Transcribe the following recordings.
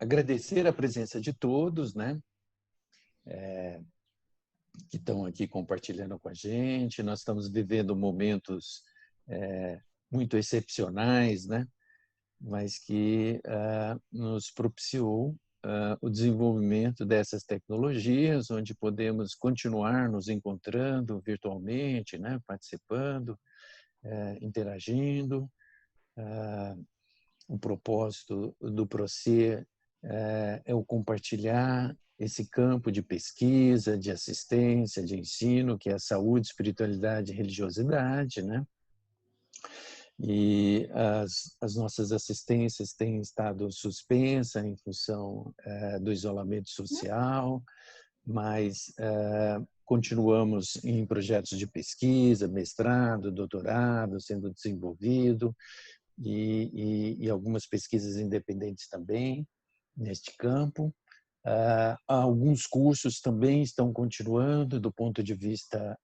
agradecer a presença de todos, né, que estão aqui compartilhando com a gente. Nós estamos vivendo momentos muito excepcionais, né, mas que nos propiciou o desenvolvimento dessas tecnologias, onde podemos continuar nos encontrando virtualmente, né, participando, interagindo. O propósito do Procer é o compartilhar esse campo de pesquisa, de assistência, de ensino, que é a saúde, espiritualidade e religiosidade, né? E as nossas assistências têm estado suspensas em função do isolamento social, mas continuamos em projetos de pesquisa, mestrado, doutorado sendo desenvolvido, e algumas pesquisas independentes também neste campo. Alguns cursos também estão continuando do ponto de vista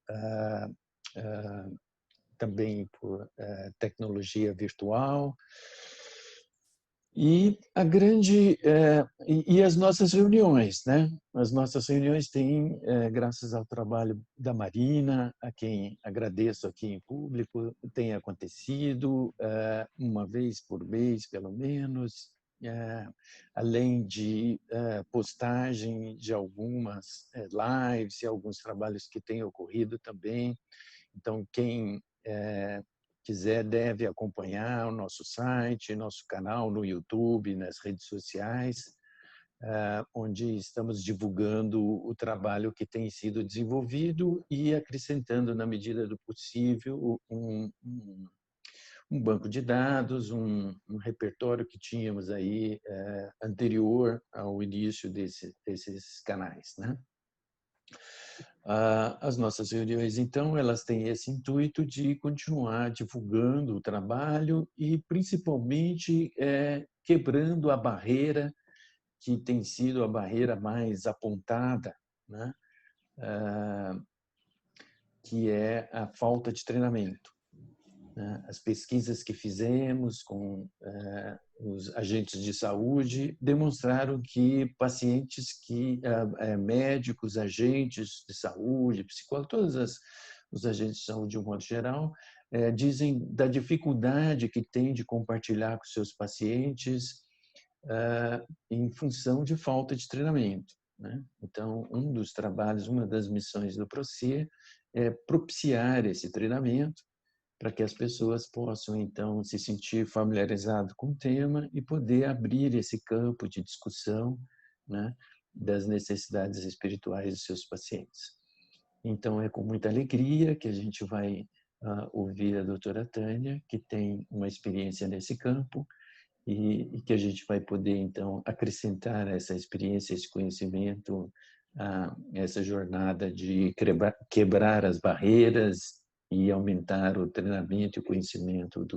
também por tecnologia virtual. E as nossas reuniões, né? As nossas reuniões têm, graças ao trabalho da Marina, a quem agradeço aqui em público, tem acontecido uma vez por mês, pelo menos, além de postagem de algumas lives e alguns trabalhos que têm ocorrido também. Então, quem quiser deve acompanhar o nosso site, nosso canal no YouTube, nas redes sociais, onde estamos divulgando o trabalho que tem sido desenvolvido e acrescentando, na medida do possível, um banco de dados, um repertório que tínhamos aí anterior ao início desses canais, né? As nossas reuniões, então, elas têm esse intuito de continuar divulgando o trabalho e, principalmente, quebrando a barreira que tem sido a barreira mais apontada, né? Que é a falta de treinamento. As pesquisas que fizemos com os agentes de saúde demonstraram que pacientes médicos, agentes de saúde, psicólogos, todos os agentes de saúde de um modo geral, dizem da dificuldade que tem de compartilhar com seus pacientes em função de falta de treinamento, né? Então, um dos trabalhos, uma das missões do Procer é propiciar esse treinamento para que as pessoas possam, então, se sentir familiarizadas com o tema e poder abrir esse campo de discussão, né, das necessidades espirituais dos seus pacientes. Então, é com muita alegria que a gente vai ouvir a doutora Tânia, que tem uma experiência nesse campo, e que a gente vai poder, então, acrescentar essa experiência, esse conhecimento, essa jornada de quebrar as barreiras e aumentar o treinamento e o conhecimento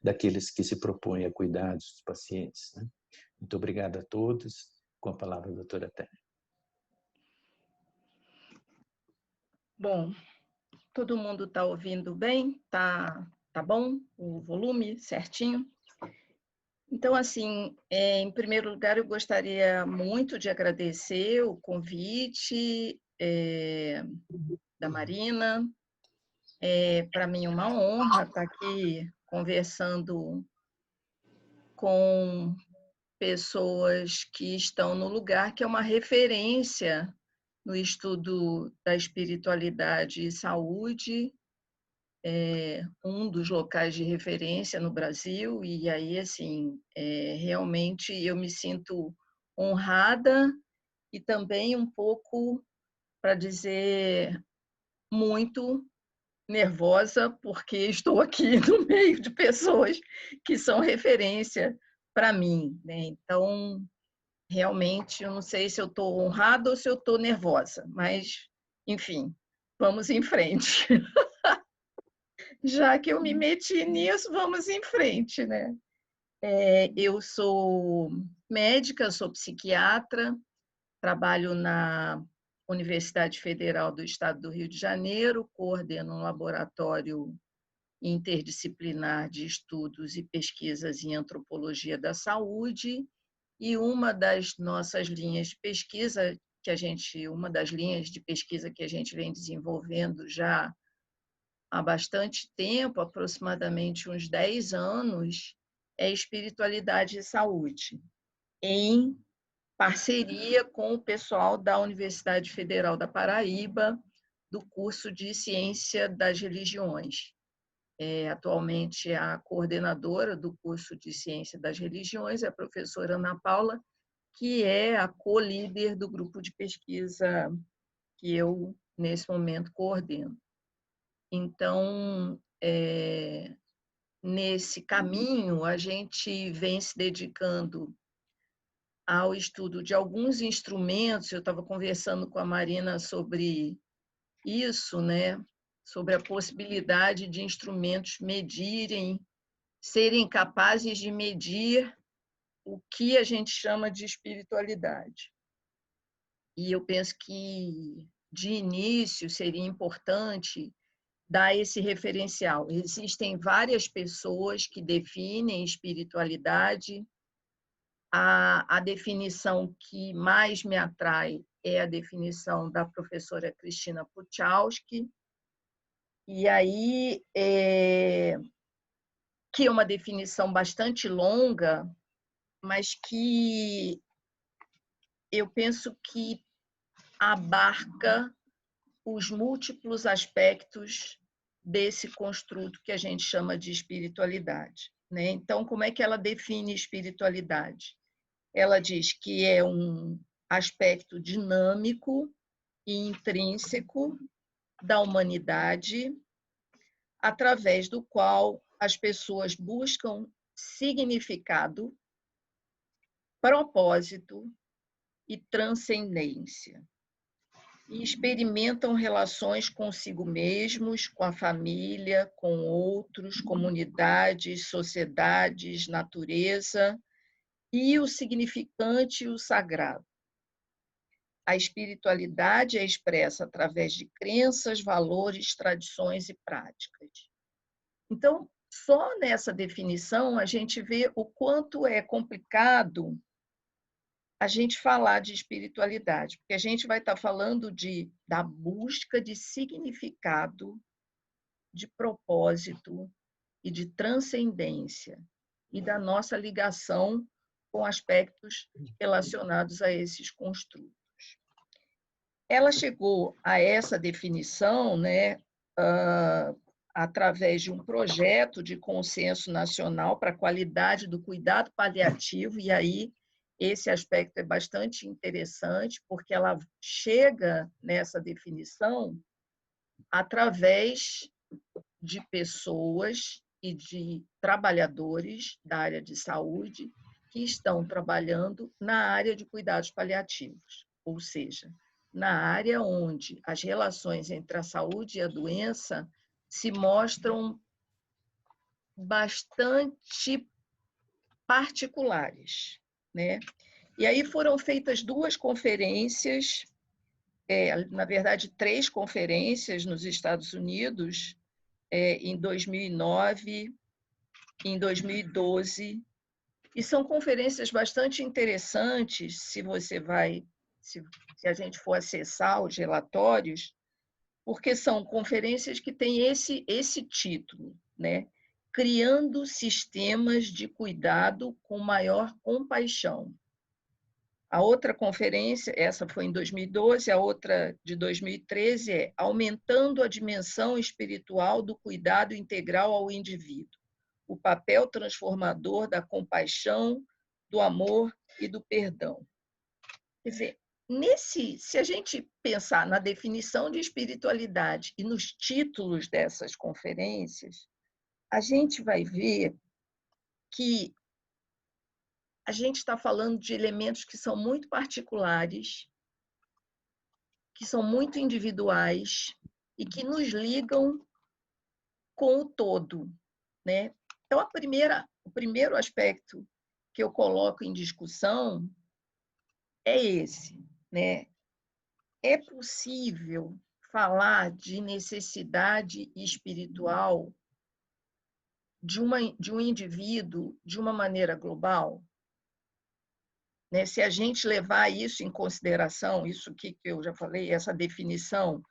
daqueles que se propõem a cuidar dos pacientes, né? Muito obrigado a todos. Com a palavra, a doutora Tânia. Bom, todo mundo está ouvindo bem? Tá bom? O volume certinho? Então, assim, em primeiro lugar, eu gostaria muito de agradecer o convite da Marina. Para mim, uma honra estar aqui conversando com pessoas que estão no lugar que é uma referência no estudo da espiritualidade e saúde, um dos locais de referência no Brasil, e aí, assim, realmente eu me sinto honrada e também um pouco, para dizer, muito nervosa, porque estou aqui no meio de pessoas que são referência para mim, né? Então, realmente, eu não sei se eu estou honrada ou se eu estou nervosa, mas, enfim, vamos em frente. Já que eu me meti nisso, vamos em frente, né? Eu sou médica, sou psiquiatra, trabalho na Universidade Federal do Estado do Rio de Janeiro, coordeno um laboratório interdisciplinar de estudos e pesquisas em antropologia da saúde e uma das nossas linhas de pesquisa uma das linhas de pesquisa que a gente vem desenvolvendo já há bastante tempo, aproximadamente uns 10 anos, é espiritualidade e saúde, em parceria com o pessoal da Universidade Federal da Paraíba, do curso de Ciência das Religiões. Atualmente, a coordenadora do curso de Ciência das Religiões é a professora Ana Paula, que é a co-líder do grupo de pesquisa que eu, nesse momento, coordeno. Então, nesse caminho, a gente vem se dedicando ao estudo de alguns instrumentos. Eu estava conversando com a Marina sobre isso, né? Sobre a possibilidade de instrumentos serem capazes de medir o que a gente chama de espiritualidade. E eu penso que, de início, seria importante dar esse referencial. Existem várias pessoas que definem espiritualidade. A definição que mais me atrai é a definição da professora Cristina Puchalski, e aí, que é uma definição bastante longa, mas que eu penso que abarca os múltiplos aspectos desse construto que a gente chama de espiritualidade, né? Então, como é que ela define espiritualidade? Ela diz que é um aspecto dinâmico e intrínseco da humanidade, através do qual as pessoas buscam significado, propósito e transcendência, e experimentam relações consigo mesmos, com a família, com outros, comunidades, sociedades, natureza, e o significante e o sagrado. A espiritualidade é expressa através de crenças, valores, tradições e práticas. Então, só nessa definição a gente vê o quanto é complicado a gente falar de espiritualidade, porque a gente vai estar falando da busca de significado, de propósito e de transcendência, e da nossa ligação com aspectos relacionados a esses construtos. Ela chegou a essa definição, né, através de um projeto de consenso nacional para a qualidade do cuidado paliativo, e aí esse aspecto é bastante interessante, porque ela chega nessa definição através de pessoas e de trabalhadores da área de saúde que estão trabalhando na área de cuidados paliativos, ou seja, na área onde as relações entre a saúde e a doença se mostram bastante particulares, né? E aí foram feitas 2 conferências, na verdade 3 conferências nos Estados Unidos, em 2009, em 2012, e são conferências bastante interessantes. Se a gente for acessar os relatórios, porque são conferências que têm esse título, né? Criando sistemas de cuidado com maior compaixão. A outra conferência, essa foi em 2012, a outra de 2013 é Aumentando a dimensão espiritual do cuidado integral ao indivíduo, o papel transformador da compaixão, do amor e do perdão. Quer dizer, se a gente pensar na definição de espiritualidade e nos títulos dessas conferências, a gente vai ver que a gente está falando de elementos que são muito particulares, que são muito individuais e que nos ligam com o todo, né? Então, o primeiro aspecto que eu coloco em discussão é esse, né? É possível falar de necessidade espiritual de um indivíduo de uma maneira global? né? Se a gente levar isso em consideração, isso que eu já falei, essa definição,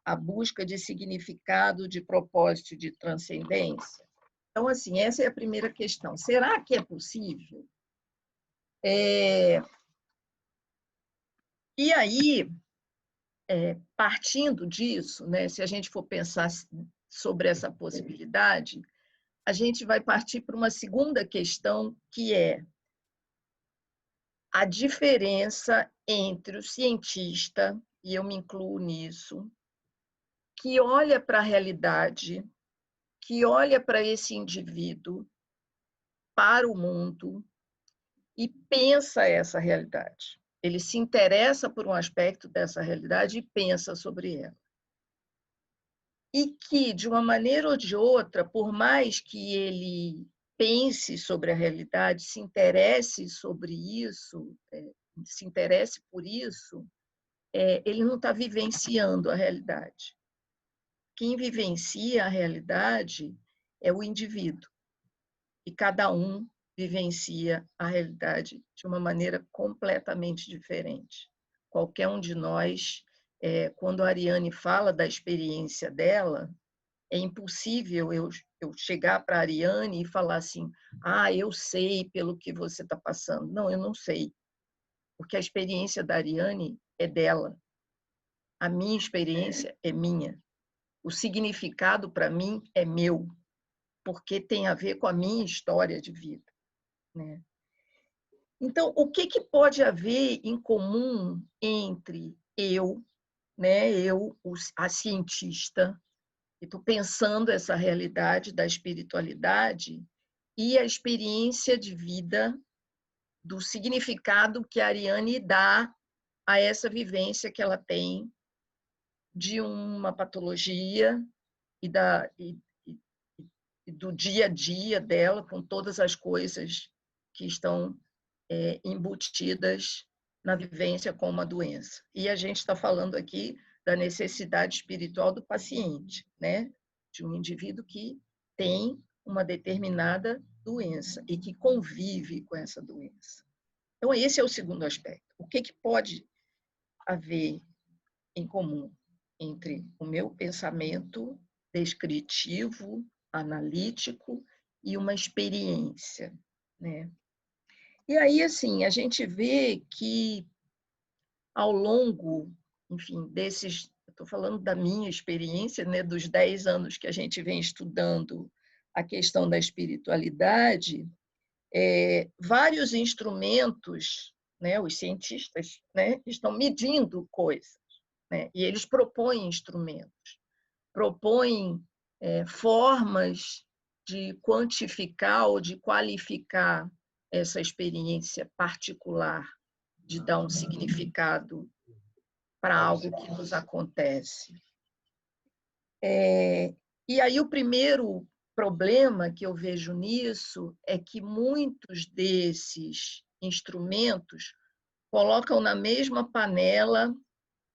a busca de significado, de propósito, de transcendência. Então, assim, essa é a primeira questão. Será que é possível? E aí, partindo disso, né, se a gente for pensar sobre essa possibilidade, a gente vai partir para uma segunda questão, que é a diferença entre o cientista, e eu me incluo nisso, que olha para a realidade, que olha para esse indivíduo, para o mundo, e pensa essa realidade. Ele se interessa por um aspecto dessa realidade e pensa sobre ela. E que, de uma maneira ou de outra, por mais que ele pense sobre a realidade, se interesse sobre isso, se interesse por isso, ele não está vivenciando a realidade. Quem vivencia a realidade é o indivíduo. E cada um vivencia a realidade de uma maneira completamente diferente. Qualquer um de nós, quando a Ariane fala da experiência dela, é impossível eu chegar para a Ariane e falar assim, eu sei pelo que você está passando. Não, eu não sei, porque a experiência da Ariane é dela. A minha experiência é minha. O significado para mim é meu, porque tem a ver com a minha história de vida, né? Então, o que pode haver em comum entre eu, né, a cientista, que estou pensando essa realidade da espiritualidade, e a experiência de vida, do significado que a Ariane dá a essa vivência que ela tem de uma patologia e do dia a dia dela, com todas as coisas que estão embutidas na vivência com uma doença. E a gente está falando aqui da necessidade espiritual do paciente, né? De um indivíduo que tem uma determinada doença e que convive com essa doença. Então, esse é o segundo aspecto. O que pode haver em comum entre o meu pensamento descritivo, analítico e uma experiência, né? E aí, assim, a gente vê que ao longo, enfim, estou falando da minha experiência, né, dos 10 anos que a gente vem estudando a questão da espiritualidade, vários instrumentos, né, os cientistas, né, estão medindo coisas, né, e eles propõem instrumentos, propõem formas de quantificar ou de qualificar essa experiência particular, de dar um significado para algo que nos acontece. E aí o primeiro problema que eu vejo nisso é que muitos desses instrumentos colocam na mesma panela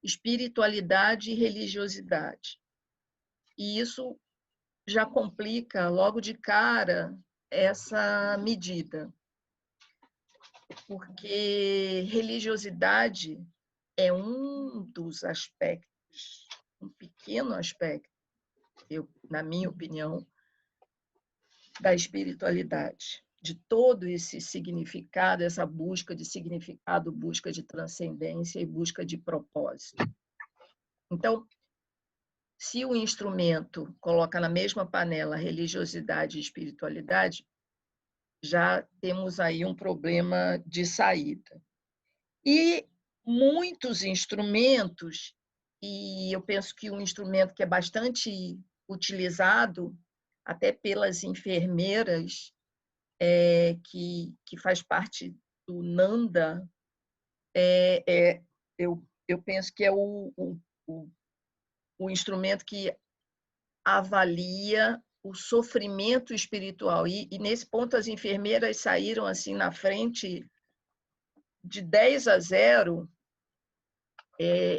espiritualidade e religiosidade. E isso já complica logo de cara essa medida, porque religiosidade é um dos aspectos, um pequeno aspecto, na minha opinião, da espiritualidade, de todo esse significado, essa busca de significado, busca de transcendência e busca de propósito. Então, se o instrumento coloca na mesma panela religiosidade e espiritualidade, já temos aí um problema de saída. E muitos instrumentos, e eu penso que um instrumento que é bastante utilizado até pelas enfermeiras, que faz parte do Nanda, eu penso que é o instrumento que avalia o sofrimento espiritual. E nesse ponto, as enfermeiras saíram assim na frente de 10-0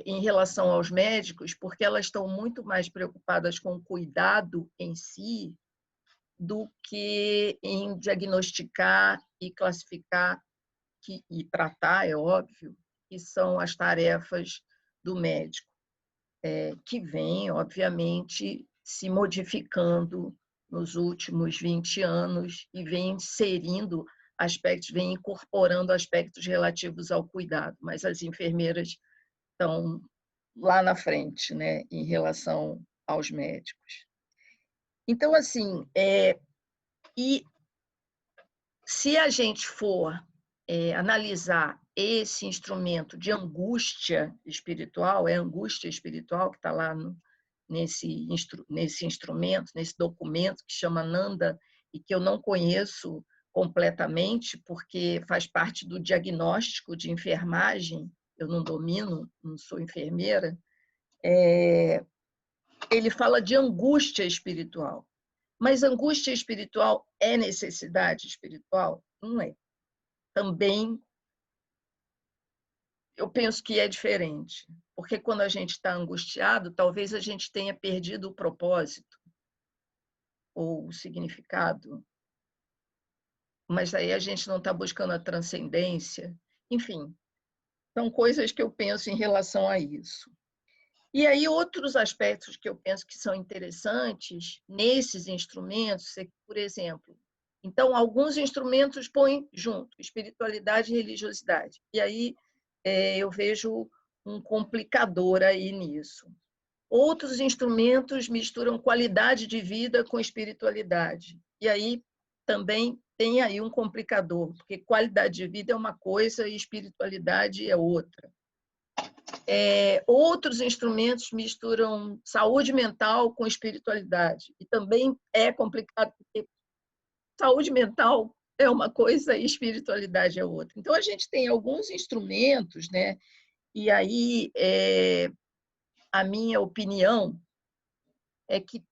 em relação aos médicos, porque elas estão muito mais preocupadas com o cuidado em si do que em diagnosticar e classificar e tratar, é óbvio, que são as tarefas do médico, que vem, obviamente, se modificando nos últimos 20 anos e vem inserindo aspectos, vem incorporando aspectos relativos ao cuidado, mas as enfermeiras estão lá na frente, né, em relação aos médicos. Então, assim, e se a gente for analisar esse instrumento de angústia espiritual, é a angústia espiritual que está lá nesse instrumento, nesse documento que chama Nanda, e que eu não conheço completamente, porque faz parte do diagnóstico de enfermagem, eu não domino, não sou enfermeira, ele fala de angústia espiritual. Mas angústia espiritual é necessidade espiritual? Não é. Também eu penso que é diferente, porque quando a gente está angustiado, talvez a gente tenha perdido o propósito ou o significado, mas aí a gente não está buscando a transcendência. Enfim, são coisas que eu penso em relação a isso. E aí outros aspectos que eu penso que são interessantes nesses instrumentos, por exemplo, então alguns instrumentos põem junto espiritualidade e religiosidade. E aí eu vejo um complicador aí nisso. Outros instrumentos misturam qualidade de vida com espiritualidade. E aí também tem aí um complicador, porque qualidade de vida é uma coisa e espiritualidade é outra. Outros instrumentos misturam saúde mental com espiritualidade. E também é complicado, porque saúde mental é uma coisa e espiritualidade é outra. Então, a gente tem alguns instrumentos, né? E aí, a minha opinião é que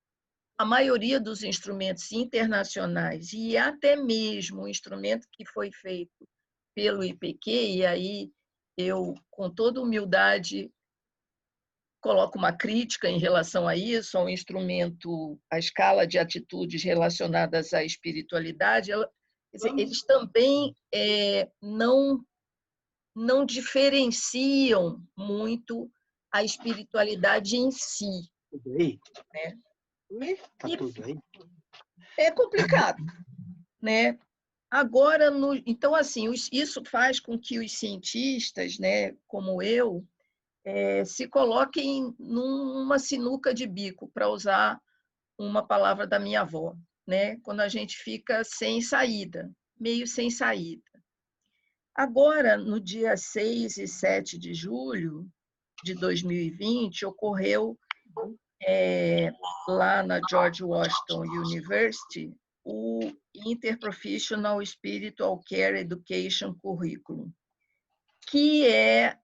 a maioria dos instrumentos internacionais, e até mesmo o instrumento que foi feito pelo IPQ, e aí eu, com toda humildade, coloco uma crítica em relação a isso, ao instrumento, a escala de atitudes relacionadas à espiritualidade, quer dizer, eles também não diferenciam muito a espiritualidade em si. Tudo aí? Né? Tá tudo aí? É complicado, né? Agora, então, assim, isso faz com que os cientistas, né, como eu, se coloquem numa sinuca de bico, para usar uma palavra da minha avó, né? Quando a gente fica sem saída, meio sem saída. Agora, no dia 6 e 7 de julho de 2020, ocorreu lá na George Washington University o Interprofessional Spiritual Care Education Curriculum, que é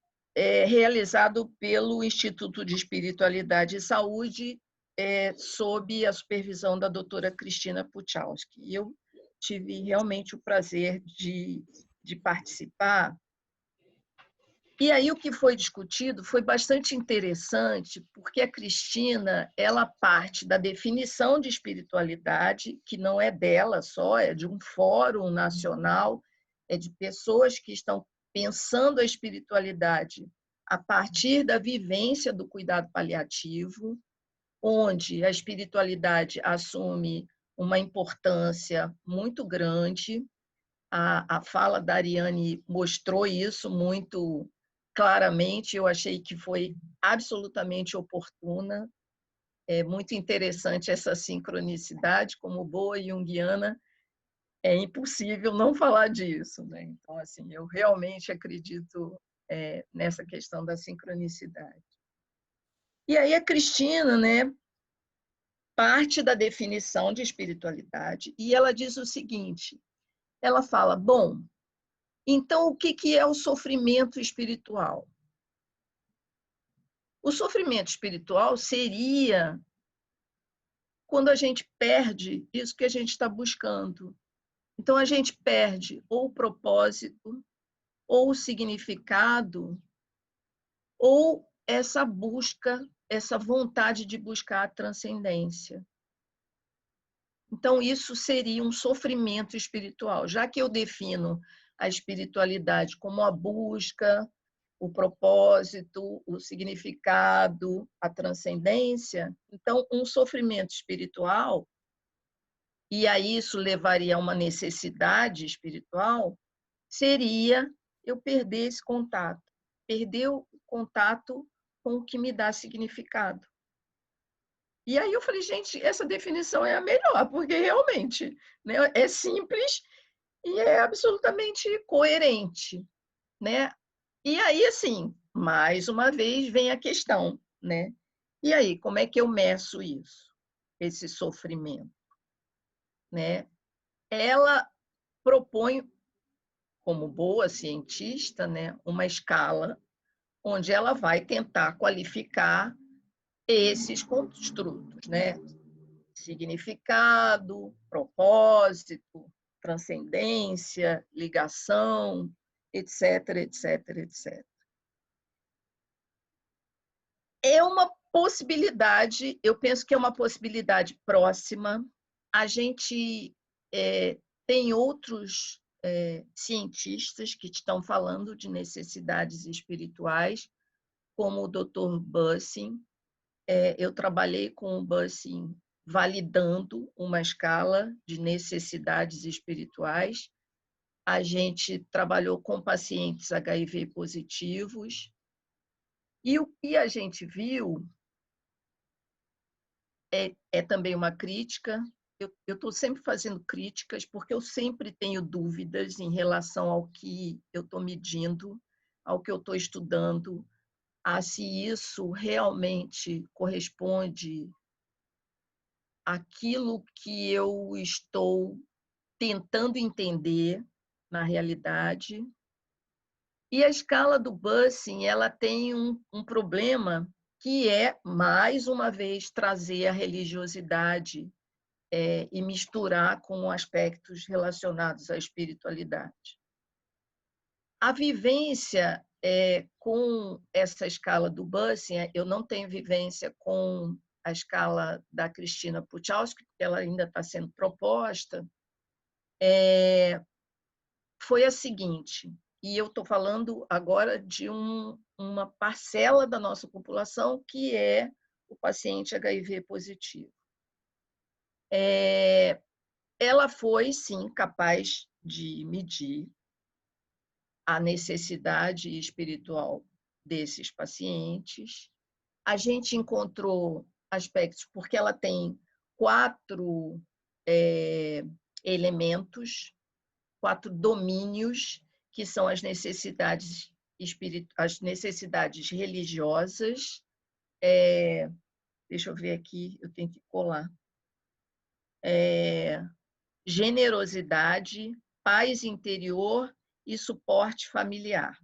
realizado pelo Instituto de Espiritualidade e Saúde, sob a supervisão da doutora Cristina Puchalski. E eu tive realmente o prazer de participar. E aí o que foi discutido foi bastante interessante, porque a Cristina, ela parte da definição de espiritualidade, que não é dela só, é de um fórum nacional, é de pessoas que estão pensando a espiritualidade a partir da vivência do cuidado paliativo, onde a espiritualidade assume uma importância muito grande. A fala da Ariane mostrou isso muito claramente, eu achei que foi absolutamente oportuna. É muito interessante essa sincronicidade, como boa junguiana, é impossível não falar disso, né? Então, assim, eu realmente acredito nessa questão da sincronicidade. E aí a Cristina, né, parte da definição de espiritualidade e ela diz o seguinte, ela fala, bom, então o que é o sofrimento espiritual? O sofrimento espiritual seria quando a gente perde isso que a gente está buscando. Então, a gente perde ou o propósito, ou o significado, ou essa busca, essa vontade de buscar a transcendência. Então, isso seria um sofrimento espiritual. Já que eu defino a espiritualidade como a busca, o propósito, o significado, a transcendência. Então, um sofrimento espiritual, e aí isso levaria a uma necessidade espiritual, seria eu perder esse contato, perder o contato com o que me dá significado. E aí eu falei, gente, essa definição é a melhor, porque realmente, né, é simples e é absolutamente coerente, né? E aí, assim, mais uma vez vem a questão, né? E aí, como é que eu meço isso, esse sofrimento, né? Ela propõe, como boa cientista, né, uma escala onde ela vai tentar qualificar esses construtos, né? Significado, propósito, transcendência, ligação, etc, etc, etc. É uma possibilidade, eu penso que é uma possibilidade próxima. A gente tem outros cientistas que estão falando de necessidades espirituais, como o Dr. Bussing. Eu trabalhei com o Bussing validando uma escala de necessidades espirituais. A gente trabalhou com pacientes HIV positivos. E o que a gente viu é também uma crítica. Eu estou sempre fazendo críticas, porque eu sempre tenho dúvidas em relação ao que eu estou medindo, ao que eu estou estudando, a se isso realmente corresponde àquilo que eu estou tentando entender na realidade. E a escala do Bussing, ela tem um problema que é, mais uma vez, trazer a religiosidade e misturar com aspectos relacionados à espiritualidade. A vivência com essa escala do Bussing, eu não tenho vivência com a escala da Cristina Puchalski, porque ela ainda está sendo proposta, foi a seguinte, e eu estou falando agora de uma parcela da nossa população que é o paciente HIV positivo. Ela foi, sim, capaz de medir a necessidade espiritual desses pacientes. A gente encontrou aspectos, porque ela tem 4 elementos, 4 domínios, que são as necessidades as necessidades religiosas. Deixa eu ver aqui, eu tenho que colar. Generosidade, paz interior e suporte familiar.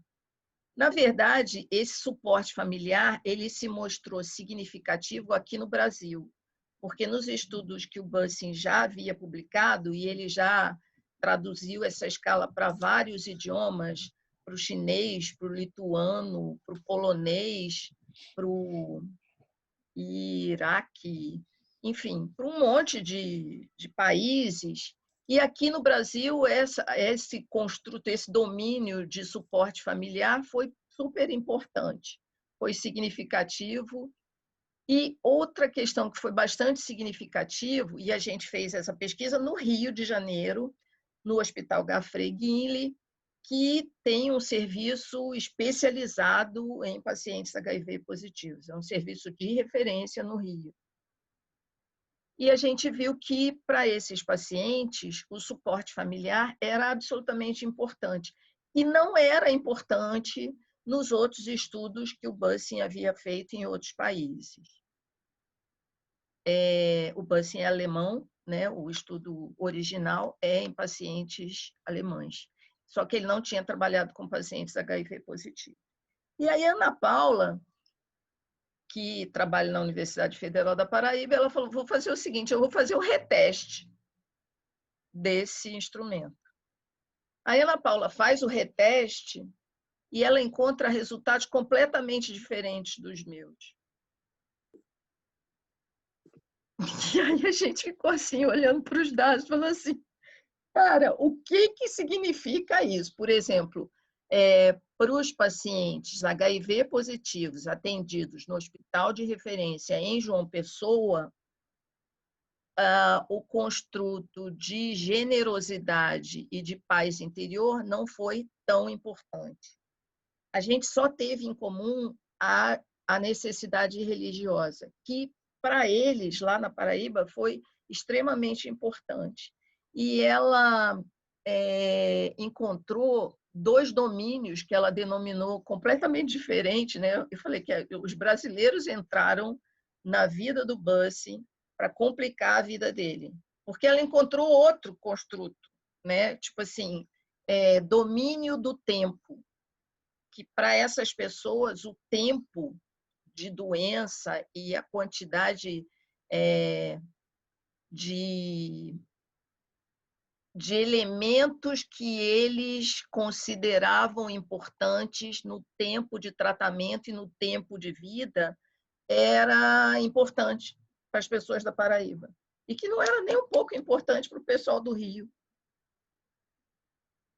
Na verdade, esse suporte familiar ele se mostrou significativo aqui no Brasil, porque nos estudos que o Bussing já havia publicado, e ele já traduziu essa escala para vários idiomas, para o chinês, para o lituano, para o polonês, para o Iraque, enfim, para um monte de países. E aqui no Brasil, esse construto, esse domínio de suporte familiar foi super importante, foi significativo. E outra questão que foi bastante significativo, e a gente fez essa pesquisa no Rio de Janeiro, no Hospital Gafreguinli, que tem um serviço especializado em pacientes HIV positivos. É um serviço de referência no Rio. E a gente viu que, para esses pacientes, o suporte familiar era absolutamente importante. E não era importante nos outros estudos que o Bussing havia feito em outros países. O Bussing é alemão, né? O estudo original é em pacientes alemães. Só que ele não tinha trabalhado com pacientes HIV positivo. E aí, a Ana Paula, que trabalha na Universidade Federal da Paraíba, ela falou, vou fazer o seguinte, eu vou fazer o reteste desse instrumento. A Ana Paula faz o reteste e ela encontra resultados completamente diferentes dos meus. E aí a gente ficou assim, olhando para os dados, falando assim, Cara, o que que significa isso? Por exemplo, para os pacientes HIV positivos atendidos no hospital de referência em João Pessoa, o construto de generosidade e de paz interior não foi tão importante. A gente só teve em comum a necessidade religiosa, que para eles, lá na Paraíba, foi extremamente importante. E ela encontrou dois domínios que ela denominou completamente diferente, né? Eu falei que os brasileiros entraram na vida do Bussy para complicar a vida dele, porque ela encontrou outro construto, né? Tipo assim, domínio do tempo, que para essas pessoas o tempo de doença e a quantidade de elementos que eles consideravam importantes no tempo de tratamento e no tempo de vida era importante para as pessoas da Paraíba. E que não era nem um pouco importante para o pessoal do Rio.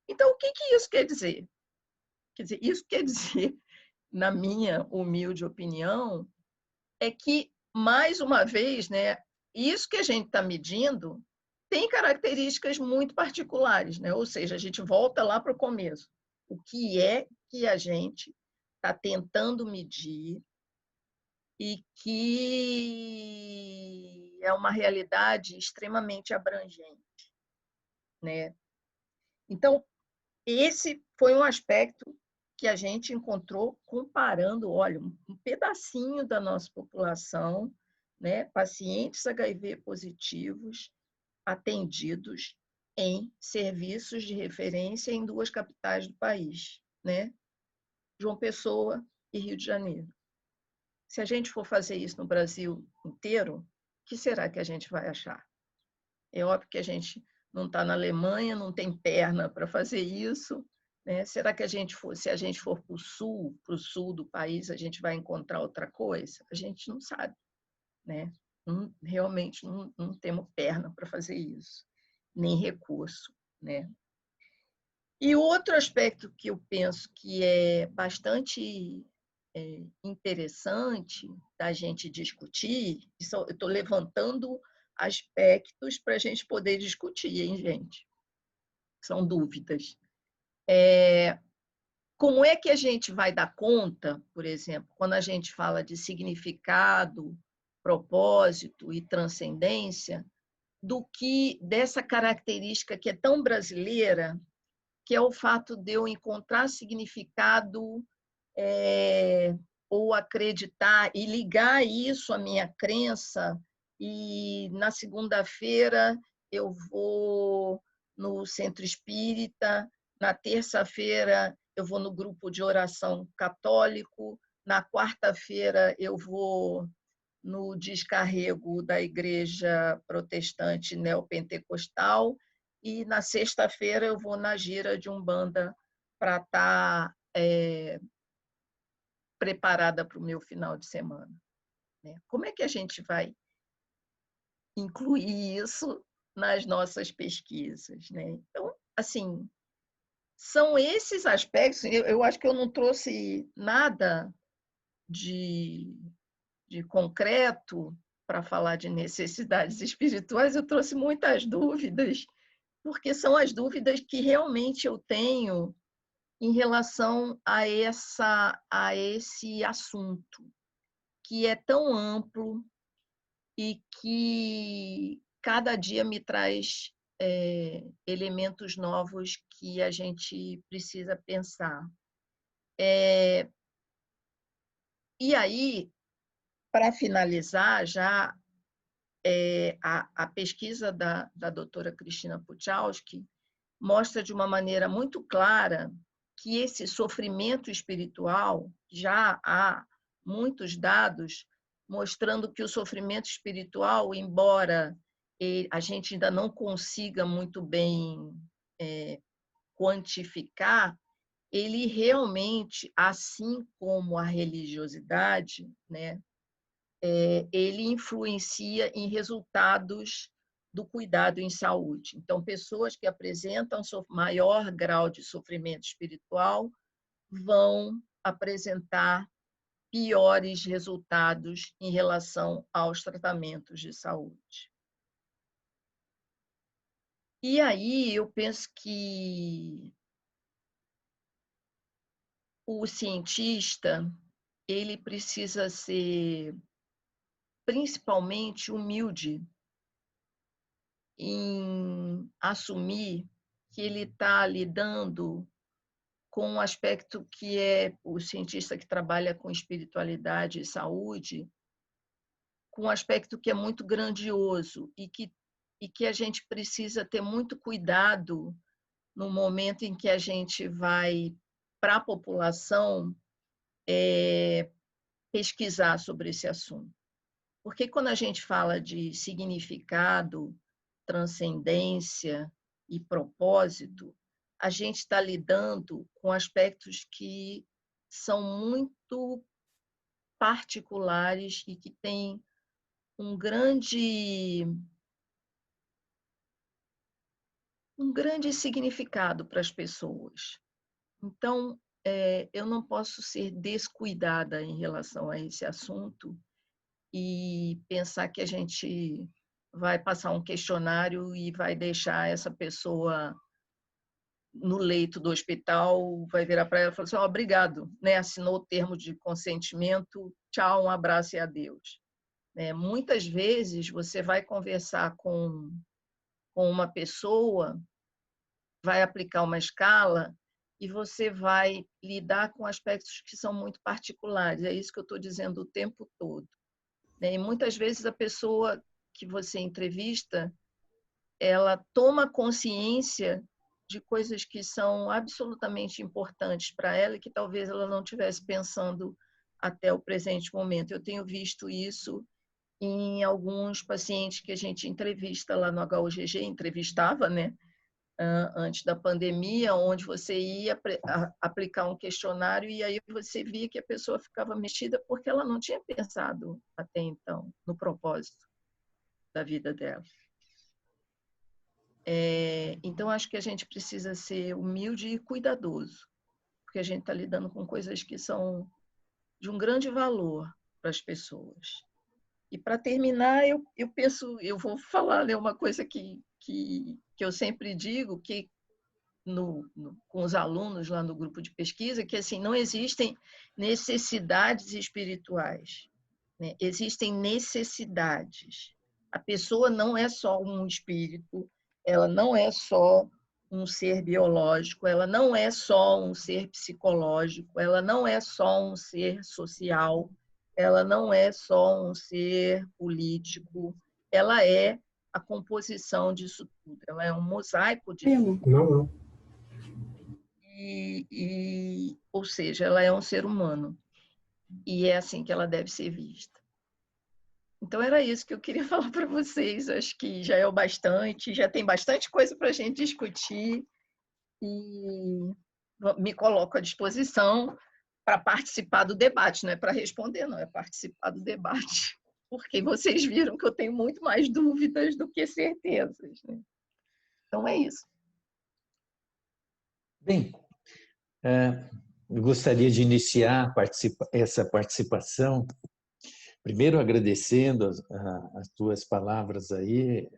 Então, o que isso quer dizer? Quer dizer, isso quer dizer, na minha humilde opinião, é que, mais uma vez, né, isso que a gente está medindo tem características muito particulares, né? Ou seja, a gente volta lá para o começo. O que é que a gente está tentando medir e que é uma realidade extremamente abrangente, né? Então, esse foi um aspecto que a gente encontrou comparando, olha, um pedacinho da nossa população, né, pacientes HIV positivos atendidos em serviços de referência em duas capitais do país, né, João Pessoa e Rio de Janeiro. Se a gente for fazer isso no Brasil inteiro, o que será que a gente vai achar? É óbvio que a gente não está na Alemanha, não tem perna para fazer isso, né? Será que se a gente for para o sul do país, a gente vai encontrar outra coisa? A gente não sabe, né? Realmente não temos perna para fazer isso, nem recurso, né? E outro aspecto que eu penso que é bastante interessante da gente discutir, eu estou levantando aspectos para a gente poder discutir, hein, gente? São dúvidas. Como é que a gente vai dar conta, por exemplo, quando a gente fala de significado, propósito e transcendência, dessa característica que é tão brasileira, que é o fato de eu encontrar significado ou acreditar e ligar isso à minha crença, e na segunda-feira eu vou no centro espírita, na terça-feira eu vou no grupo de oração católico, na quarta-feira eu vou no descarrego da igreja protestante neopentecostal, e na sexta-feira eu vou na gira de Umbanda para estar preparada para o meu final de semana, né? Como é que a gente vai incluir isso nas nossas pesquisas, né? Então, assim, são esses aspectos. Eu acho que eu não trouxe nada de concreto para falar de necessidades espirituais, eu trouxe muitas dúvidas, porque são as dúvidas que realmente eu tenho em relação a esse assunto, que é tão amplo e que cada dia me traz elementos novos que a gente precisa pensar. E aí, para finalizar, já a pesquisa da doutora Cristina Puchalski mostra de uma maneira muito clara que esse sofrimento espiritual, já há muitos dados mostrando que o sofrimento espiritual, embora a gente ainda não consiga muito bem quantificar, ele realmente, assim como a religiosidade, né, ele influencia em resultados do cuidado em saúde. Então, pessoas que apresentam maior grau de sofrimento espiritual vão apresentar piores resultados em relação aos tratamentos de saúde. E aí eu penso que o cientista, ele precisa ser principalmente humilde em assumir que ele está lidando com um aspecto que é o cientista que trabalha com espiritualidade e saúde, com um aspecto que é muito grandioso e que a gente precisa ter muito cuidado no momento em que a gente vai para a população pesquisar sobre esse assunto. Porque quando a gente fala de significado, transcendência e propósito, a gente está lidando com aspectos que são muito particulares e que têm um grande significado para as pessoas. Então, eu não posso ser descuidada em relação a esse assunto e pensar que a gente vai passar um questionário e vai deixar essa pessoa no leito do hospital, vai virar para ela e falar assim, obrigado, né? Assinou o termo de consentimento, tchau, um abraço e adeus. Muitas vezes você vai conversar com uma pessoa, vai aplicar uma escala e você vai lidar com aspectos que são muito particulares. É isso que eu estou dizendo o tempo todo. E muitas vezes a pessoa que você entrevista, ela toma consciência de coisas que são absolutamente importantes para ela e que talvez ela não estivesse pensando até o presente momento. Eu tenho visto isso em alguns pacientes que a gente entrevista lá no HUGG, entrevistava, né? Antes da pandemia, onde você ia aplicar um questionário e aí você via que a pessoa ficava mexida porque ela não tinha pensado até então no propósito da vida dela. Então, acho que a gente precisa ser humilde e cuidadoso, porque a gente está lidando com coisas que são de um grande valor para as pessoas. E, para terminar, eu penso, eu vou falar, né, uma coisa que eu sempre digo, que com os alunos lá no grupo de pesquisa, que assim, não existem necessidades espirituais, né? Existem necessidades. A pessoa não é só um espírito, ela não é só um ser biológico, ela não é só um ser psicológico, ela não é só um ser social, ela não é só um ser político, ela é a composição disso tudo, ela é um mosaico de tudo. Não. Ou seja, ela é um ser humano. E é assim que ela deve ser vista. Então, era isso que eu queria falar para vocês. Acho que já é o bastante, já tem bastante coisa para a gente discutir. E me coloco à disposição para participar do debate, não é para responder, não, é participar do debate. Porque vocês viram que eu tenho muito mais dúvidas do que certezas, né? Então, é isso. Bem, eu gostaria de iniciar essa participação, primeiro agradecendo as tuas palavras aí,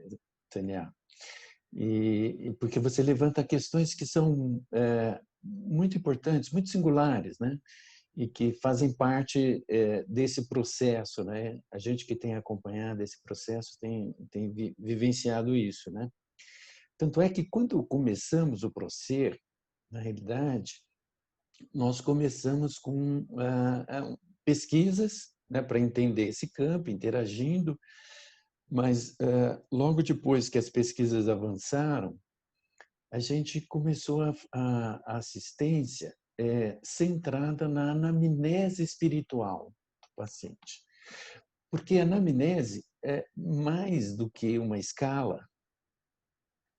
Tânia, e porque você levanta questões que são muito importantes, muito singulares, né? E que fazem parte desse processo, né? A gente que tem acompanhado esse processo tem vivenciado isso, né? Tanto é que quando começamos o Procer, na realidade, nós começamos com pesquisas, né, para entender esse campo, interagindo, mas logo depois que as pesquisas avançaram, a gente começou a assistência centrada na anamnese espiritual do paciente. Porque a anamnese é mais do que uma escala,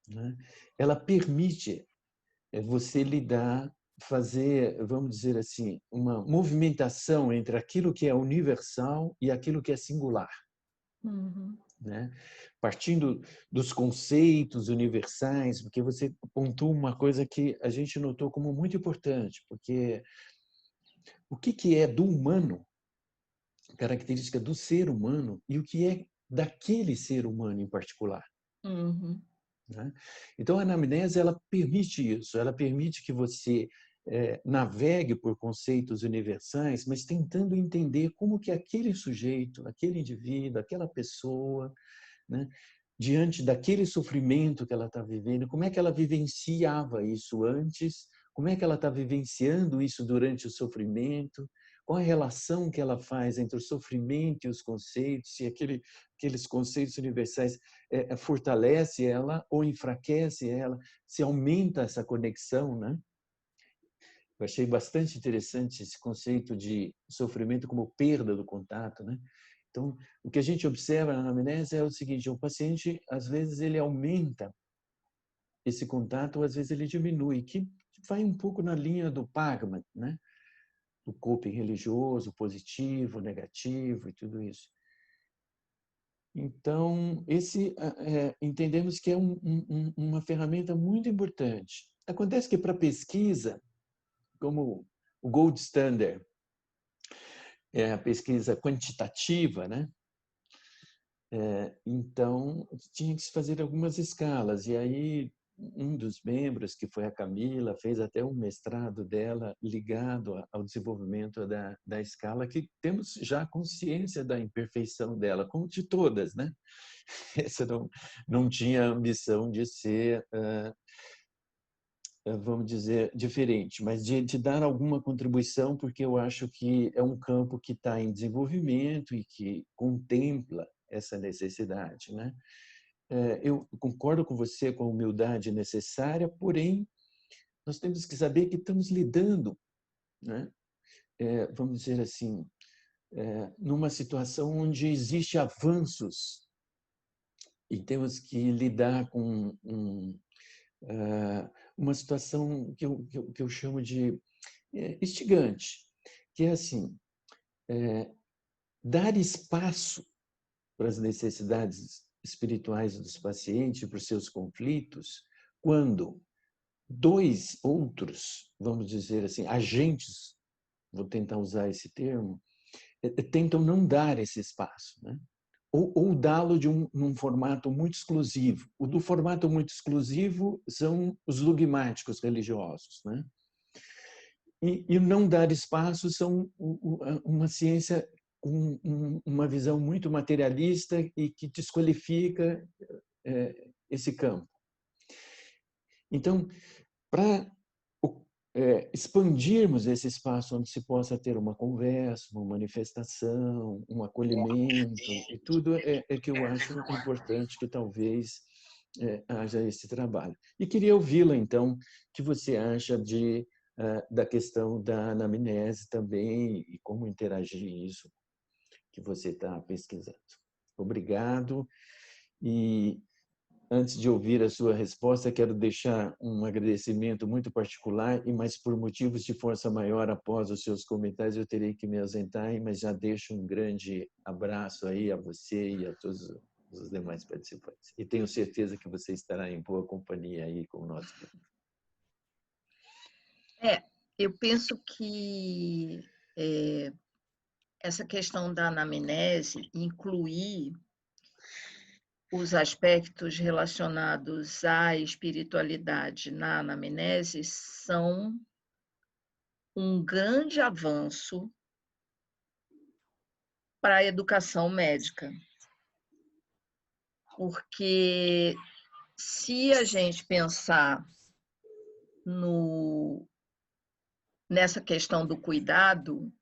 né? Ela permite você fazer, vamos dizer assim, uma movimentação entre aquilo que é universal e aquilo que é singular. Uhum. né? Partindo dos conceitos universais, porque você pontua uma coisa que a gente notou como muito importante, porque o que é do humano, característica do ser humano, e o que é daquele ser humano em particular. Uhum. Né? Então, a anamnese ela permite isso, ela permite que você navegue por conceitos universais, mas tentando entender como que aquele sujeito, aquele indivíduo, aquela pessoa, né, diante daquele sofrimento que ela está vivendo, como é que ela vivenciava isso antes, como é que ela está vivenciando isso durante o sofrimento, qual a relação que ela faz entre o sofrimento e os conceitos, se aqueles conceitos universais fortalece ela ou enfraquece ela, se aumenta essa conexão, né? Eu achei bastante interessante esse conceito de sofrimento como perda do contato, né? Então, o que a gente observa na anamnese é o seguinte: o paciente, às vezes, ele aumenta esse contato, ou às vezes ele diminui, que vai um pouco na linha do Pagman, né? Do coping religioso, positivo, negativo e tudo isso. Então, entendemos que é uma ferramenta muito importante. Acontece que para pesquisa, como o gold standard é a pesquisa quantitativa, né? Então, tinha que se fazer algumas escalas. E aí, um dos membros, que foi a Camila, fez até um mestrado dela ligado ao desenvolvimento da escala, que temos já consciência da imperfeição dela, como de todas, né? Essa não tinha a ambição de ser, vamos dizer, diferente, mas de dar alguma contribuição, porque eu acho que é um campo que está em desenvolvimento e que contempla essa necessidade, né? Eu concordo com você com a humildade necessária, porém, nós temos que saber que estamos lidando, né? Vamos dizer assim, numa situação onde existe avanços e temos que lidar com uma situação que eu chamo de instigante, que é assim, dar espaço para as necessidades espirituais dos pacientes, para os seus conflitos, quando dois outros, vamos dizer assim, agentes, vou tentar usar esse termo, tentam não dar esse espaço, né? Ou dá-lo num formato muito exclusivo. O do formato muito exclusivo são os dogmáticos religiosos, né? E não dar espaço são uma ciência com uma visão muito materialista e que desqualifica esse campo. Então, para expandirmos esse espaço onde se possa ter uma conversa, uma manifestação, um acolhimento, e tudo que eu acho importante que talvez haja esse trabalho. E queria ouvi-la, então, o que você acha da questão da anamnese também e como interagir isso que você está pesquisando. Obrigado. E antes de ouvir a sua resposta, quero deixar um agradecimento muito particular, mas por motivos de força maior, após os seus comentários, eu terei que me ausentar, mas já deixo um grande abraço aí a você e a todos os demais participantes. E tenho certeza que você estará em boa companhia aí com o nosso grupo. Eu penso que essa questão da anamnese, incluir os aspectos relacionados à espiritualidade na anamnese, são um grande avanço para a educação médica. Porque se a gente pensar nessa questão do cuidado,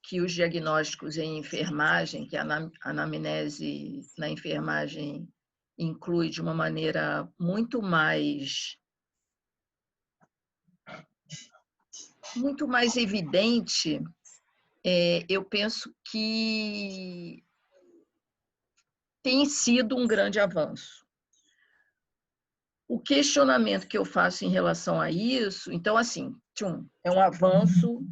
que os diagnósticos em enfermagem, que a anamnese na enfermagem inclui de uma maneira muito mais evidente, eu penso que tem sido um grande avanço. O questionamento que eu faço em relação a isso, então, assim, é um avanço,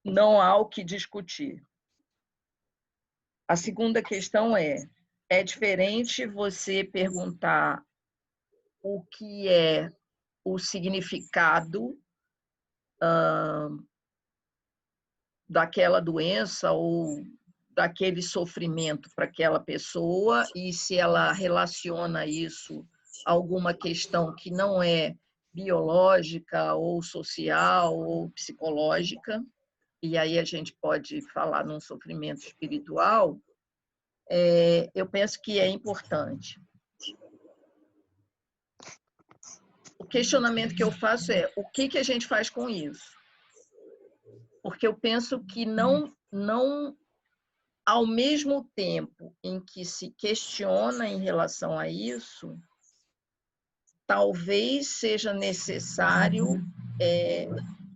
não há o que discutir. A segunda questão é diferente você perguntar o que é o significado daquela doença ou daquele sofrimento para aquela pessoa e se ela relaciona isso a alguma questão que não é biológica ou social ou psicológica, e aí a gente pode falar num sofrimento espiritual, eu penso que é importante. O questionamento que eu faço é o que a gente faz com isso? Porque eu penso que não ao mesmo tempo em que se questiona em relação a isso, talvez seja necessário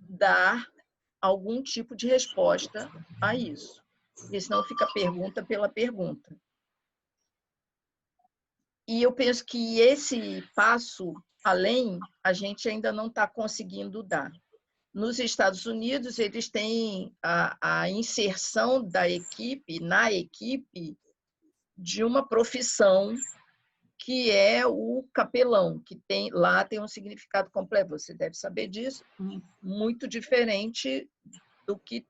dar algum tipo de resposta a isso, porque senão fica pergunta pela pergunta. E eu penso que esse passo além, a gente ainda não está conseguindo dar. Nos Estados Unidos, eles têm a inserção da equipe, na equipe, de uma profissão que é o capelão, que lá tem um significado completo. Você deve saber disso, muito diferente do que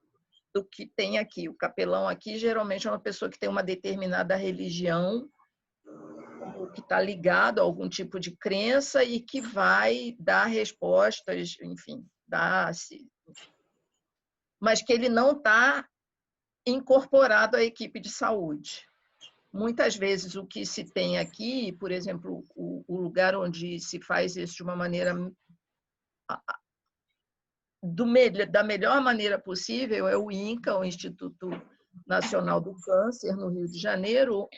tem aqui. O capelão aqui, geralmente, é uma pessoa que tem uma determinada religião, ou que está ligado a algum tipo de crença e que vai dar respostas, enfim, mas que ele não está incorporado à equipe de saúde. Muitas vezes o que se tem aqui, por exemplo, o lugar onde se faz isso de uma maneira da melhor maneira possível é o INCA, o Instituto Nacional do Câncer, no Rio de Janeiro,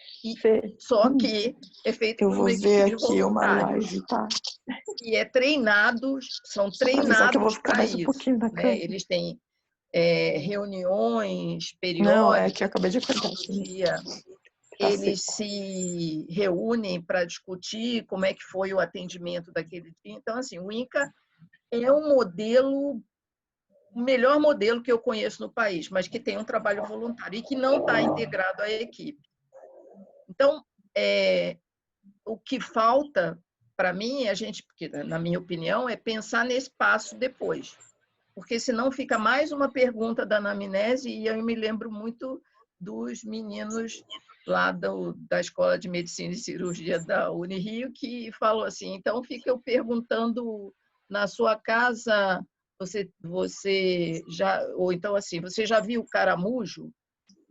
só que é feito por uma equipe de voluntários. Tá? E são treinados para isso. Né? Eles têm reuniões periódicas. Não, é que eu acabei de acordar. Eles se reúnem para discutir como é que foi o atendimento daquele dia. Então, assim, o INCA é o melhor modelo que eu conheço no país, mas que tem um trabalho voluntário e que não está integrado à equipe. Então, o que falta para mim, porque, na minha opinião, é pensar nesse passo depois. Porque senão fica mais uma pergunta da anamnese, e eu me lembro muito dos meninos lá da Escola de Medicina e Cirurgia da Unirio, que falam assim, então fica eu perguntando na sua casa, você já, ou então assim, você já viu o caramujo?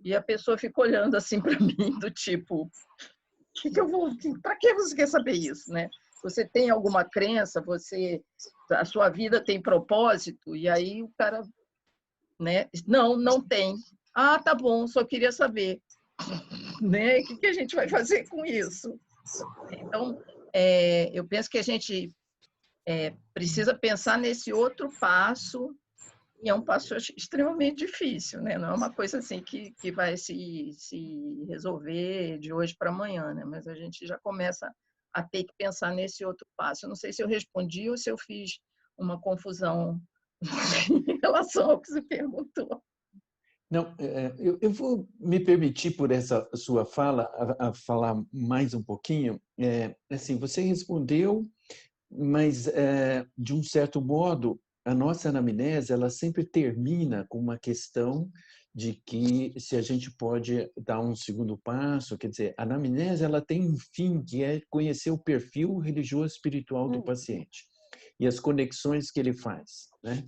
E a pessoa fica olhando assim para mim, do tipo, para que você quer saber isso, né? Você tem alguma crença, a sua vida tem propósito? E aí o cara, né? Não tem. Ah, tá bom, só queria saber. Né? O que a gente vai fazer com isso? Então, eu penso que a gente precisa pensar nesse outro passo, e é um passo extremamente difícil, né? Não é uma coisa assim que vai se resolver de hoje para amanhã, né? Mas a gente já começa a ter que pensar nesse outro passo. Eu não sei se eu respondi ou se eu fiz uma confusão em relação ao que você perguntou. Não, eu vou me permitir, por essa sua fala, a falar mais um pouquinho. Assim, você respondeu, mas, de um certo modo, a nossa anamnese ela sempre termina com uma questão de que se a gente pode dar um segundo passo, quer dizer, a anamnese ela tem um fim, que é conhecer o perfil religioso espiritual do paciente e as conexões que ele faz, né?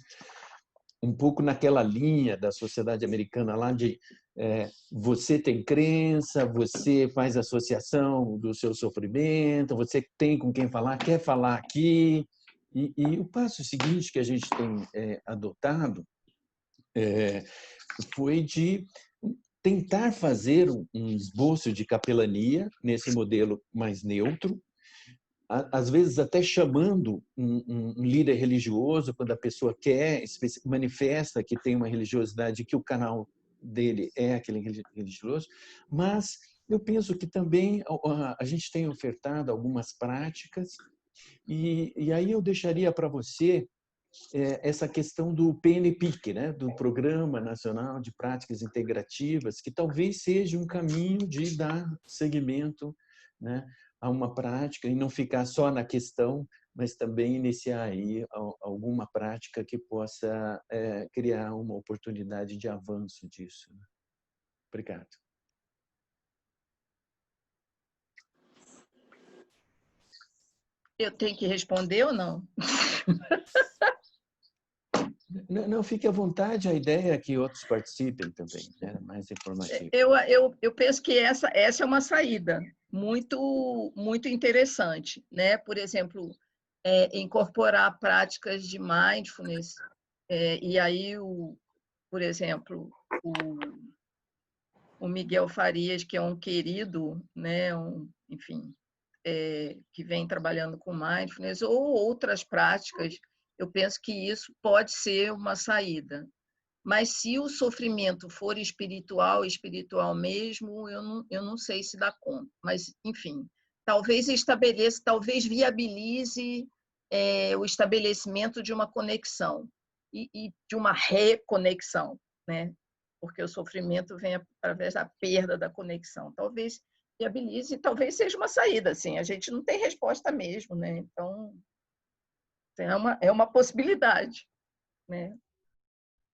Um pouco naquela linha da sociedade americana lá de você tem crença, você faz associação do seu sofrimento, você tem com quem falar, quer falar aqui. E o passo seguinte que a gente tem adotado foi de tentar fazer um esboço de capelania nesse modelo mais neutro, às vezes até chamando um líder religioso, quando a pessoa quer, manifesta que tem uma religiosidade, que o canal dele é aquele religioso, mas eu penso que também a gente tem ofertado algumas práticas, e aí eu deixaria para você essa questão do PNPIC, né, do Programa Nacional de Práticas Integrativas, que talvez seja um caminho de dar seguimento, né, a uma prática e não ficar só na questão, mas também iniciar aí alguma prática que possa criar uma oportunidade de avanço disso. Obrigado. Eu tenho que responder ou não? Não, fique à vontade, a ideia é que outros participem também, né? Mais informativo. Eu penso que essa é uma saída muito interessante, né? Por exemplo, incorporar práticas de mindfulness, e aí, por exemplo, o Miguel Farias, que é um querido, né? Enfim, que vem trabalhando com mindfulness, ou outras práticas, eu penso que isso pode ser uma saída. Mas se o sofrimento for espiritual mesmo, eu não sei se dá conta. Mas, enfim, talvez estabeleça, talvez viabilize o estabelecimento de uma conexão e de uma reconexão, né? Porque o sofrimento vem através da perda da conexão. Talvez viabilize, talvez seja uma saída, assim. A gente não tem resposta mesmo, né? Então, é uma possibilidade, né?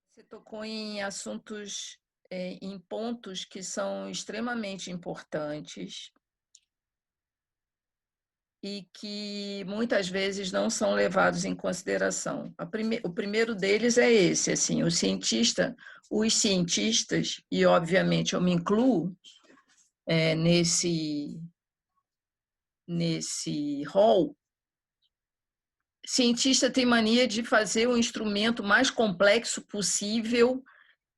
Você tocou em assuntos, em pontos que são extremamente importantes e que muitas vezes não são levados em consideração. O primeiro deles é esse, assim, os cientistas, e obviamente eu me incluo nesse rol. Cientista tem mania de fazer o instrumento mais complexo possível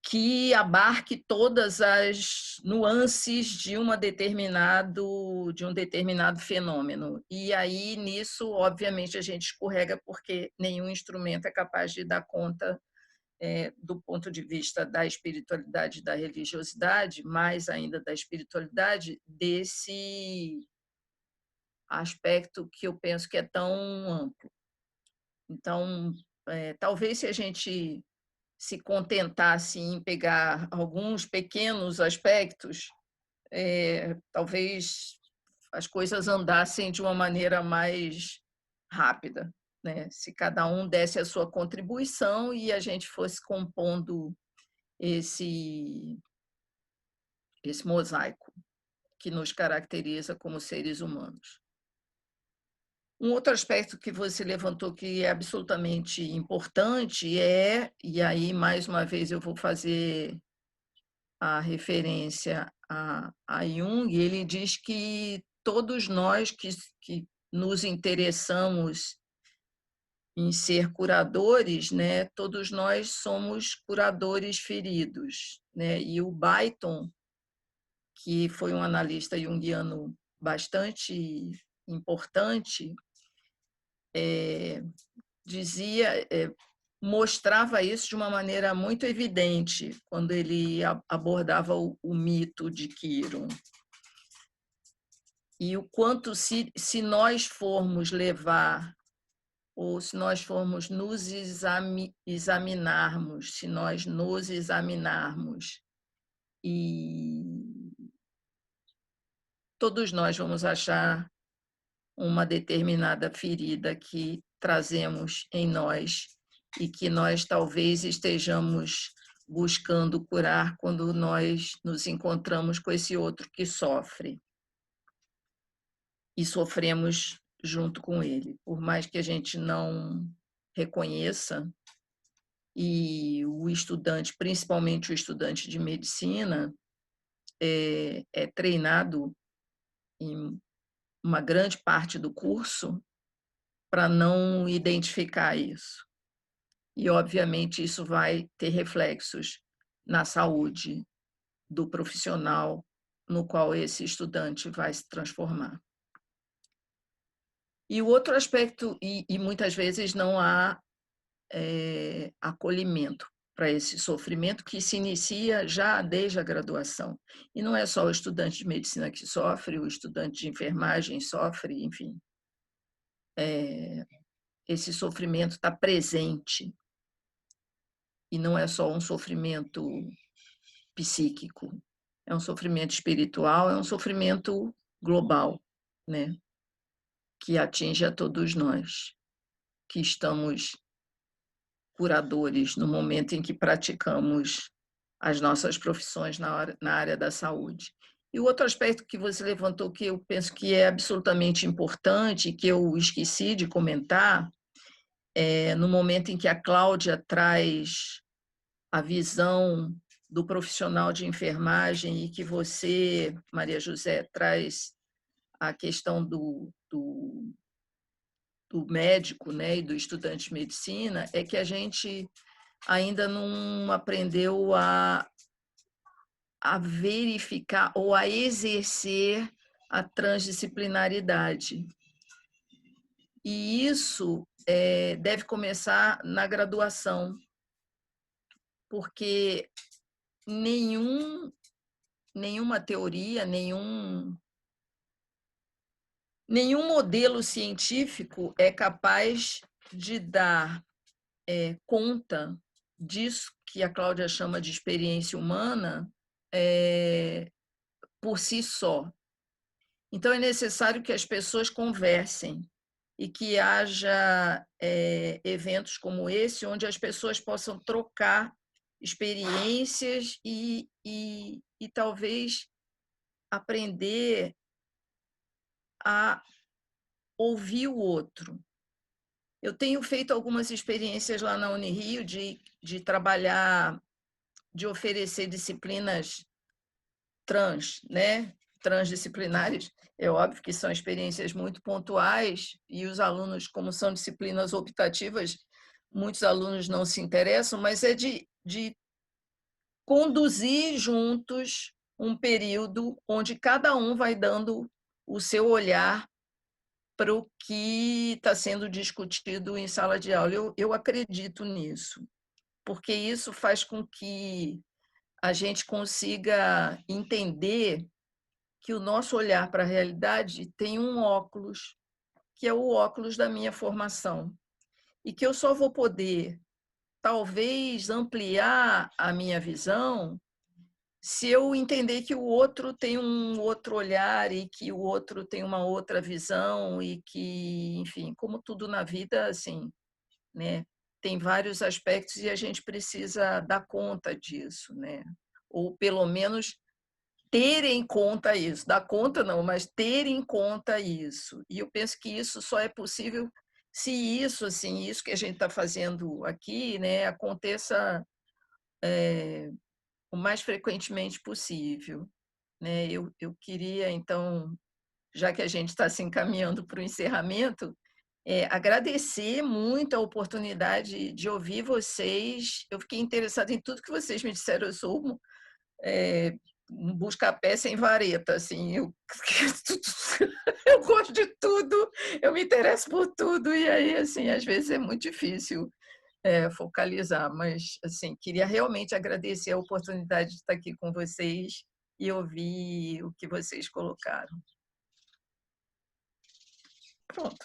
que abarque todas as nuances de um determinado fenômeno. E aí, nisso, obviamente, a gente escorrega porque nenhum instrumento é capaz de dar conta, do ponto de vista da espiritualidade e da religiosidade, mais ainda da espiritualidade, desse aspecto que eu penso que é tão amplo. Então, talvez se a gente se contentasse em pegar alguns pequenos aspectos, talvez as coisas andassem de uma maneira mais rápida, né? Se cada um desse a sua contribuição e a gente fosse compondo esse mosaico que nos caracteriza como seres humanos. Um outro aspecto que você levantou que é absolutamente importante e aí, mais uma vez, eu vou fazer a referência a Jung, ele diz que todos nós que nos interessamos em ser curadores, né, todos nós somos curadores feridos, né? E o Byton, que foi um analista junguiano bastante importante, dizia, mostrava isso de uma maneira muito evidente quando ele abordava o mito de Quiron. E o quanto, se nós formos levar, ou se nós formos nos examinarmos, se nós nos examinarmos, e todos nós vamos achar uma determinada ferida que trazemos em nós e que nós talvez estejamos buscando curar quando nós nos encontramos com esse outro que sofre e sofremos junto com ele. Por mais que a gente não reconheça, e o estudante, principalmente o estudante de medicina, é treinado em uma grande parte do curso para não identificar isso. E, obviamente, isso vai ter reflexos na saúde do profissional no qual esse estudante vai se transformar. E o outro aspecto, e muitas vezes não há acolhimento para esse sofrimento que se inicia já desde a graduação. E não é só o estudante de medicina que sofre, o estudante de enfermagem sofre, enfim. esse sofrimento está presente e não é só um sofrimento psíquico, é um sofrimento espiritual, é um sofrimento global, né? Que atinge a todos nós, que estamos curadores no momento em que praticamos as nossas profissões na área da saúde. E o outro aspecto que você levantou, que eu penso que é absolutamente importante, que eu esqueci de comentar, é no momento em que a Cláudia traz a visão do profissional de enfermagem e que você, Maria José, traz a questão do médico, né, e do estudante de medicina, é que a gente ainda não aprendeu a verificar ou a exercer a transdisciplinaridade. E isso deve começar na graduação, porque nenhuma teoria, nenhum modelo científico é capaz de dar conta disso que a Cláudia chama de experiência humana por si só. Então, é necessário que as pessoas conversem e que haja eventos como esse, onde as pessoas possam trocar experiências e talvez aprender a ouvir o outro. Eu tenho feito algumas experiências lá na Unirio de trabalhar, de oferecer disciplinas transdisciplinares. É óbvio que são experiências muito pontuais e os alunos, como são disciplinas optativas, muitos alunos não se interessam, mas é de conduzir juntos um período onde cada um vai dando o seu olhar para o que está sendo discutido em sala de aula. Eu acredito nisso, porque isso faz com que a gente consiga entender que o nosso olhar para a realidade tem um óculos, que é o óculos da minha formação, e que eu só vou poder, talvez, ampliar a minha visão se eu entender que o outro tem um outro olhar e que o outro tem uma outra visão e que, enfim, como tudo na vida, assim, né, tem vários aspectos e a gente precisa dar conta disso, né? Ou pelo menos ter em conta isso, dar conta não, mas ter em conta isso. E eu penso que isso só é possível se isso, assim, isso que a gente está fazendo aqui, né, aconteça o mais frequentemente possível, né? Eu queria, então, já que a gente está se encaminhando para o encerramento, agradecer muito a oportunidade de ouvir vocês. Eu fiquei interessada em tudo que vocês me disseram. Eu sou um busca-pé sem vareta, assim, eu gosto de tudo, eu me interesso por tudo, e aí, assim, às vezes é muito difícil focalizar, mas, assim, queria realmente agradecer a oportunidade de estar aqui com vocês e ouvir o que vocês colocaram. Pronto.